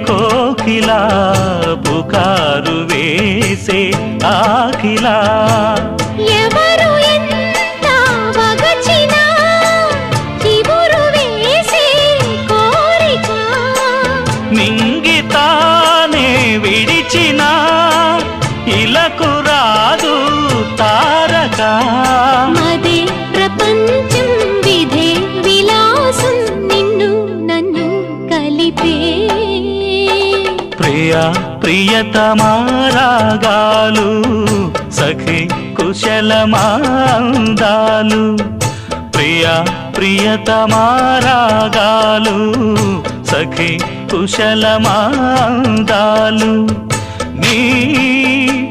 కోకిలా పుకారు వేసే ఆకిలా ఎవరు ఎంత వగచినా చివురు వేసే కోరిక మింగితానే విడిచిన ఇలకు రాదు తారక మదే ప్రపంచం విధే విలాసం నిన్ను నన్ను కలిపే ప్రియా ప్రియతమారాగాలు సఖి కుశలమాందాలు ప్రియా ప్రియతమారాగాలు సఖి కుశలమాందాలు నీ